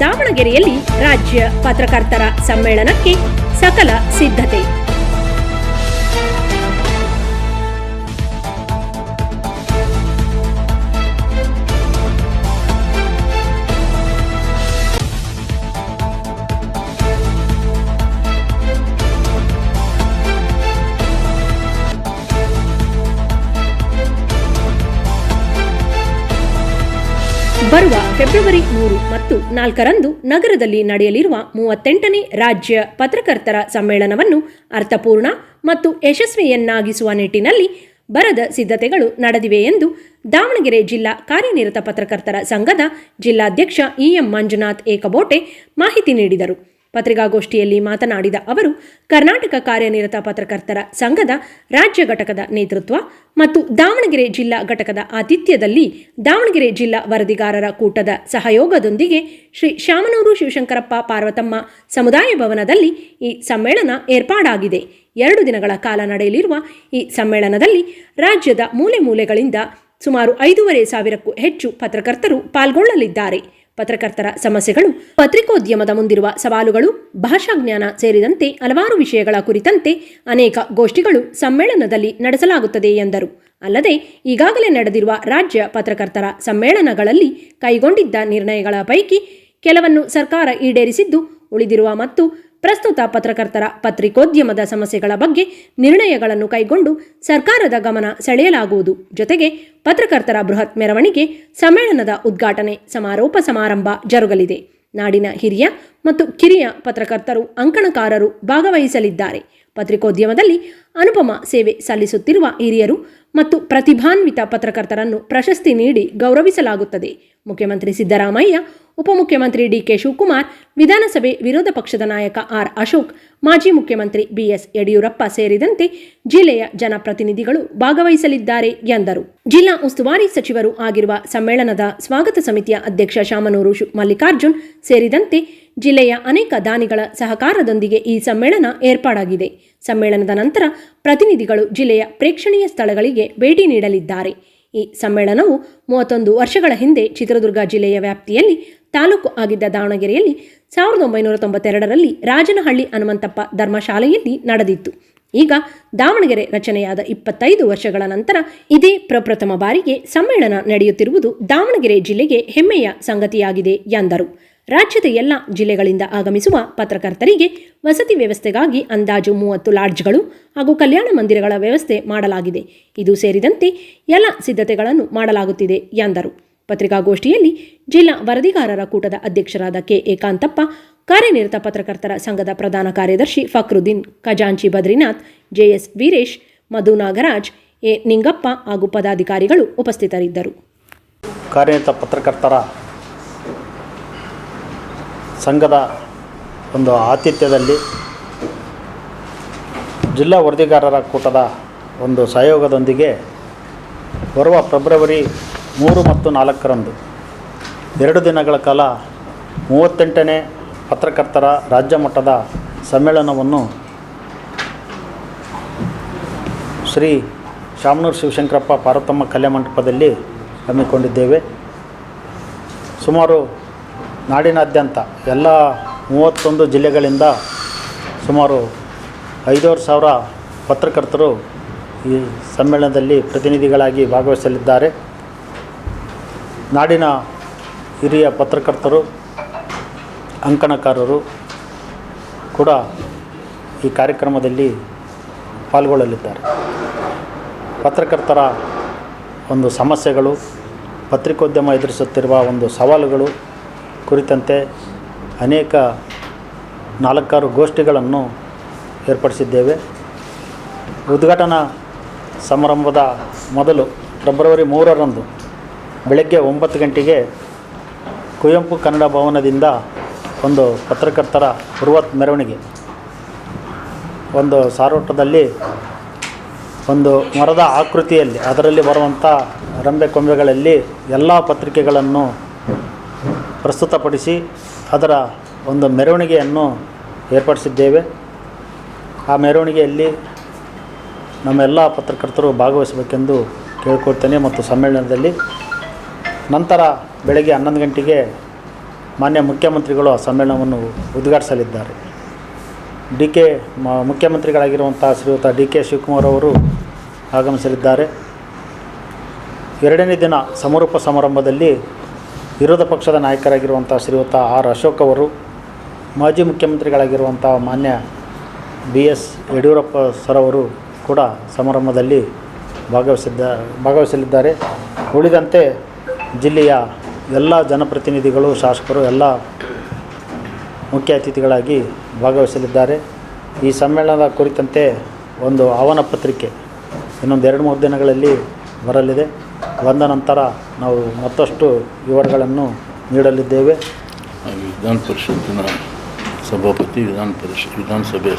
ದಾವಣಗೆರೆಯಲ್ಲಿ ರಾಜ್ಯ ಪತ್ರಕರ್ತರ ಸಮ್ಮೇಳನಕ್ಕೆ ಸಕಲ ಸಿದ್ಧತೆ. ಬರುವ ಫೆಬ್ರವರಿ 3 ಮತ್ತು 4ರಂದು ನಗರದಲ್ಲಿ ನಡೆಯಲಿರುವ 38ನೇ ರಾಜ್ಯ ಪತ್ರಕರ್ತರ ಸಮ್ಮೇಳನವನ್ನು ಅರ್ಥಪೂರ್ಣ ಮತ್ತು ಯಶಸ್ವಿಯನ್ನಾಗಿಸುವ ನಿಟ್ಟಿನಲ್ಲಿ ಭರದ ಸಿದ್ಧತೆಗಳು ನಡೆದಿವೆ ಎಂದು ದಾವಣಗೆರೆ ಜಿಲ್ಲಾ ಕಾರ್ಯನಿರತ ಪತ್ರಕರ್ತರ ಸಂಘದ ಜಿಲ್ಲಾಧ್ಯಕ್ಷ ಎಂ ಮಂಜುನಾಥ್ ಏಕಬೋಟೆ ಮಾಹಿತಿ ನೀಡಿದರು. ಪತ್ರಿಕಾಗೋಷ್ಠಿಯಲ್ಲಿ ಮಾತನಾಡಿದ ಅವರು, ಕರ್ನಾಟಕ ಕಾರ್ಯನಿರತ ಪತ್ರಕರ್ತರ ಸಂಘದ ರಾಜ್ಯ ಘಟಕದ ನೇತೃತ್ವ ಮತ್ತು ದಾವಣಗೆರೆ ಜಿಲ್ಲಾ ಘಟಕದ ಆತಿಥ್ಯದಲ್ಲಿ ದಾವಣಗೆರೆ ಜಿಲ್ಲಾ ವರದಿಗಾರರ ಕೂಟದ ಸಹಯೋಗದೊಂದಿಗೆ ಶ್ರೀ ಶಾಮನೂರು ಶಿವಶಂಕರಪ್ಪ ಪಾರ್ವತಮ್ಮ ಸಮುದಾಯ ಭವನದಲ್ಲಿ ಈ ಸಮ್ಮೇಳನ ಏರ್ಪಾಡಾಗಿದೆ. 2 ದಿನಗಳ ಕಾಲ ನಡೆಯಲಿರುವ ಈ ಸಮ್ಮೇಳನದಲ್ಲಿ ರಾಜ್ಯದ ಮೂಲೆ ಮೂಲೆಗಳಿಂದ ಸುಮಾರು 5,500ಕ್ಕೂ ಹೆಚ್ಚು ಪತ್ರಕರ್ತರು ಪಾಲ್ಗೊಳ್ಳಲಿದ್ದಾರೆ. ಪತ್ರಕರ್ತರ ಸಮಸ್ಯೆಗಳು, ಪತ್ರಿಕೋದ್ಯಮದ ಮುಂದಿರುವ ಸವಾಲುಗಳು, ಭಾಷಾಜ್ಞಾನ ಸೇರಿದಂತೆ ಹಲವಾರು ವಿಷಯಗಳ ಕುರಿತಂತೆ ಅನೇಕ ಗೋಷ್ಠಿಗಳು ಸಮ್ಮೇಳನದಲ್ಲಿ ನಡೆಸಲಾಗುತ್ತದೆ ಎಂದರು. ಅಲ್ಲದೆ ಈಗಾಗಲೇ ನಡೆದಿರುವ ರಾಜ್ಯ ಪತ್ರಕರ್ತರ ಸಮ್ಮೇಳನಗಳಲ್ಲಿ ಕೈಗೊಂಡಿದ್ದ ನಿರ್ಣಯಗಳ ಪೈಕಿ ಕೆಲವನ್ನು ಸರ್ಕಾರ ಈಡೇರಿಸಿದ್ದು, ಉಳಿದಿರುವ ಮತ್ತು ಪ್ರಸ್ತುತ ಪತ್ರಕರ್ತರ ಪತ್ರಿಕೋದ್ಯಮದ ಸಮಸ್ಯೆಗಳ ಬಗ್ಗೆ ನಿರ್ಣಯಗಳನ್ನು ಕೈಗೊಂಡು ಸರ್ಕಾರದ ಗಮನ ಸೆಳೆಯಲಾಗುವುದು. ಜೊತೆಗೆ ಪತ್ರಕರ್ತರ ಬೃಹತ್ ಮೆರವಣಿಗೆ, ಸಮ್ಮೇಳನದ ಉದ್ಘಾಟನೆ, ಸಮಾರೋಪ ಸಮಾರಂಭ ಜರುಗಲಿದೆ. ನಾಡಿನ ಹಿರಿಯ ಮತ್ತು ಕಿರಿಯ ಪತ್ರಕರ್ತರು, ಅಂಕಣಕಾರರು ಭಾಗವಹಿಸಲಿದ್ದಾರೆ. ಪತ್ರಿಕೋದ್ಯಮದಲ್ಲಿ ಅನುಪಮ ಸೇವೆ ಸಲ್ಲಿಸುತ್ತಿರುವ ಹಿರಿಯರು ಮತ್ತು ಪ್ರತಿಭಾನ್ವಿತ ಪತ್ರಕರ್ತರನ್ನು ಪ್ರಶಸ್ತಿ ನೀಡಿ ಗೌರವಿಸಲಾಗುತ್ತದೆ. ಮುಖ್ಯಮಂತ್ರಿ ಸಿದ್ದರಾಮಯ್ಯ, ಉಪಮುಖ್ಯಮಂತ್ರಿ ಡಿಕೆ ಶಿವಕುಮಾರ್, ವಿಧಾನಸಭೆ ವಿರೋಧ ಪಕ್ಷದ ನಾಯಕ ಆರ್ ಅಶೋಕ್, ಮಾಜಿ ಮುಖ್ಯಮಂತ್ರಿ ಬಿಎಸ್ ಯಡಿಯೂರಪ್ಪ ಸೇರಿದಂತೆ ಜಿಲ್ಲೆಯ ಜನಪ್ರತಿನಿಧಿಗಳು ಭಾಗವಹಿಸಲಿದ್ದಾರೆ ಎಂದರು. ಜಿಲ್ಲಾ ಉಸ್ತುವಾರಿ ಸಚಿವರು ಆಗಿರುವ ಸಮ್ಮೇಳನದ ಸ್ವಾಗತ ಸಮಿತಿಯ ಅಧ್ಯಕ್ಷ ಶಾಮನೂರು ಮಲ್ಲಿಕಾರ್ಜುನ್ ಸೇರಿದಂತೆ ಜಿಲ್ಲೆಯ ಅನೇಕ ದಾನಿಗಳ ಸಹಕಾರದೊಂದಿಗೆ ಈ ಸಮ್ಮೇಳನ ಏರ್ಪಾಡಾಗಿದೆ. ಸಮ್ಮೇಳನದ ನಂತರ ಪ್ರತಿನಿಧಿಗಳು ಜಿಲ್ಲೆಯ ಪ್ರೇಕ್ಷಣೀಯ ಸ್ಥಳಗಳಿಗೆ ಭೇಟಿ ನೀಡಲಿದ್ದಾರೆ. ಈ ಸಮ್ಮೇಳನವು 31 ವರ್ಷಗಳ ಹಿಂದೆ ಚಿತ್ರದುರ್ಗ ಜಿಲ್ಲೆಯ ವ್ಯಾಪ್ತಿಯಲ್ಲಿ ತಾಲೂಕು ಆಗಿದ್ದ ದಾವಣಗೆರೆಯಲ್ಲಿ 1992ರಲ್ಲಿ ರಾಜನಹಳ್ಳಿ ಹನುಮಂತಪ್ಪ ಧರ್ಮಶಾಲೆಯಲ್ಲಿ ನಡೆದಿತ್ತು. ಈಗ ದಾವಣಗೆರೆ ರಚನೆಯಾದ 25 ವರ್ಷಗಳ ನಂತರ ಇದೇ ಪ್ರಪ್ರಥಮ ಬಾರಿಗೆ ಸಮ್ಮೇಳನ ನಡೆಯುತ್ತಿರುವುದು ದಾವಣಗೆರೆ ಜಿಲ್ಲೆಗೆ ಹೆಮ್ಮೆಯ ಸಂಗತಿಯಾಗಿದೆ ಎಂದರು. ರಾಜ್ಯದ ಎಲ್ಲ ಜಿಲ್ಲೆಗಳಿಂದ ಆಗಮಿಸುವ ಪತ್ರಕರ್ತರಿಗೆ ವಸತಿ ವ್ಯವಸ್ಥೆಗಾಗಿ ಅಂದಾಜು 30 ಲಾಡ್ಜ್ಗಳು ಹಾಗೂ ಕಲ್ಯಾಣ ಮಂದಿರಗಳ ವ್ಯವಸ್ಥೆ ಮಾಡಲಾಗಿದೆ. ಇದು ಸೇರಿದಂತೆ ಎಲ್ಲ ಸಿದ್ಧತೆಗಳನ್ನು ಮಾಡಲಾಗುತ್ತಿದೆ ಎಂದರು. ಪತ್ರಿಕಾಗೋಷ್ಠಿಯಲ್ಲಿ ಜಿಲ್ಲಾ ವರದಿಗಾರರ ಕೂಟದ ಅಧ್ಯಕ್ಷರಾದ ಕೆ ಏಕಾಂತಪ್ಪ, ಕಾರ್ಯನಿರತ ಪತ್ರಕರ್ತರ ಸಂಘದ ಪ್ರಧಾನ ಕಾರ್ಯದರ್ಶಿ ಫಕ್ರುದ್ದೀನ್, ಖಜಾಂಚಿ Badrinath, JS Veeresh, Madhu Nagaraj, A Ningappa ಹಾಗೂ ಪದಾಧಿಕಾರಿಗಳು ಉಪಸ್ಥಿತರಿದ್ದರು. ಕಾರ್ಯನಿರತ ಪತ್ರಕರ್ತರ ಸಂಘದ ಒಂದು ಆತಿಥ್ಯದಲ್ಲಿ ಜಿಲ್ಲಾ ವರದಿಗಾರರ ಕೂಟದ ಒಂದು ಸಹಯೋಗದೊಂದಿಗೆ ಬರುವ ಫೆಬ್ರವರಿ 3 ಮತ್ತು 4ರಂದು 2 ದಿನಗಳ ಕಾಲ 38ನೇ ಪತ್ರಕರ್ತರ ರಾಜ್ಯ ಮಟ್ಟದ ಸಮ್ಮೇಳನವನ್ನು ಶ್ರೀ ಶಾಮನೂರು ಶಿವಶಂಕರಪ್ಪ ಪಾರ್ವತಮ್ಮ ಕಲ್ಯಾಣ ಮಂಟಪದಲ್ಲಿ ಹಮ್ಮಿಕೊಂಡಿದ್ದೇವೆ. ಸುಮಾರು ನಾಡಿನಾದ್ಯಂತ ಎಲ್ಲ 31 ಜಿಲ್ಲೆಗಳಿಂದ ಸುಮಾರು 5,500 ಪತ್ರಕರ್ತರು ಈ ಸಮ್ಮೇಳನದಲ್ಲಿ ಪ್ರತಿನಿಧಿಗಳಾಗಿ ಭಾಗವಹಿಸಲಿದ್ದಾರೆ. ನಾಡಿನ ಹಿರಿಯ ಪತ್ರಕರ್ತರು, ಅಂಕಣಕಾರರು ಕೂಡ ಈ ಕಾರ್ಯಕ್ರಮದಲ್ಲಿ ಪಾಲ್ಗೊಳ್ಳಲಿದ್ದಾರೆ. ಪತ್ರಕರ್ತರ ಒಂದು ಸಮಸ್ಯೆಗಳು, ಪತ್ರಿಕೋದ್ಯಮ ಎದುರಿಸುತ್ತಿರುವ ಒಂದು ಸವಾಲುಗಳು ಕುರಿತಂತೆ ಅನೇಕ 4-6 ಗೋಷ್ಠಿಗಳನ್ನು ಏರ್ಪಡಿಸಿದ್ದೇವೆ. ಉದ್ಘಾಟನಾ ಸಮಾರಂಭದ ಮೊದಲು ಫೆಬ್ರವರಿ 3ರಂದು ಬೆಳಗ್ಗೆ 9 ಗಂಟೆಗೆ ಕುವೆಂಪು ಕನ್ನಡ ಭವನದಿಂದ ಒಂದು ಪತ್ರಕರ್ತರ ಬೃಹತ್ ಮೆರವಣಿಗೆ, ಒಂದು ಸಾರೋಟದಲ್ಲಿ ಒಂದು ಮರದ ಆಕೃತಿಯಲ್ಲಿ ಅದರಲ್ಲಿ ಬರುವಂಥ ರಂಬೆ ಕೊಂಬೆಗಳಲ್ಲಿ ಎಲ್ಲ ಪತ್ರಿಕೆಗಳನ್ನು ಪ್ರಸ್ತುತಪಡಿಸಿ ಅದರ ಒಂದು ಮೆರವಣಿಗೆಯನ್ನು ಏರ್ಪಡಿಸಿದ್ದೇವೆ. ಆ ಮೆರವಣಿಗೆಯಲ್ಲಿ ನಮ್ಮೆಲ್ಲ ಪತ್ರಕರ್ತರು ಭಾಗವಹಿಸಬೇಕೆಂದು ಕೇಳ್ಕೊಳ್ತೇನೆ. ಮತ್ತು ಸಮ್ಮೇಳನದಲ್ಲಿ ನಂತರ ಬೆಳಗ್ಗೆ 11 ಗಂಟೆಗೆ ಮಾನ್ಯ ಮುಖ್ಯಮಂತ್ರಿಗಳು ಆ ಸಮ್ಮೇಳನವನ್ನು ಉದ್ಘಾಟಿಸಲಿದ್ದಾರೆ. ಮುಖ್ಯಮಂತ್ರಿಗಳಾಗಿರುವಂಥ ಶ್ರೀಯುತ ಡಿ.ಕೆ. ಶಿವಕುಮಾರ್ ಅವರು ಆಗಮಿಸಲಿದ್ದಾರೆ. ಎರಡನೇ ದಿನ ಸಮಾರೋಪ ಸಮಾರಂಭದಲ್ಲಿ ವಿರೋಧ ಪಕ್ಷದ ನಾಯಕರಾಗಿರುವಂಥ ಶ್ರೀಯುತ ಆರ್. ಅಶೋಕ್ ಅವರು, ಮಾಜಿ ಮುಖ್ಯಮಂತ್ರಿಗಳಾಗಿರುವಂಥ ಮಾನ್ಯ ಬಿ.ಎಸ್. ಯಡಿಯೂರಪ್ಪ ಸರ್ ಅವರು ಕೂಡ ಸಮಾರಂಭದಲ್ಲಿ ಭಾಗವಹಿಸಲಿದ್ದಾರೆ. ಉಳಿದಂತೆ ಜಿಲ್ಲೆಯ ಎಲ್ಲ ಜನಪ್ರತಿನಿಧಿಗಳು, ಶಾಸಕರು ಎಲ್ಲ ಮುಖ್ಯ ಅತಿಥಿಗಳಾಗಿ ಭಾಗವಹಿಸಲಿದ್ದಾರೆ. ಈ ಸಮ್ಮೇಳನದ ಕುರಿತಂತೆ ಒಂದು ಆಹ್ವಾನ ಪತ್ರಿಕೆ ಇನ್ನೊಂದು 2-3 ದಿನಗಳಲ್ಲಿ ಬರಲಿದೆ. ಬಂದ ನಂತರ ನಾವು ಮತ್ತಷ್ಟು ವಿವರಗಳನ್ನು ನೀಡಲಿದ್ದೇವೆ. ವಿಧಾನ ಪರಿಷತ್ತಿನ ಸಭಾಪತಿ, ವಿಧಾನಸಭೆಯ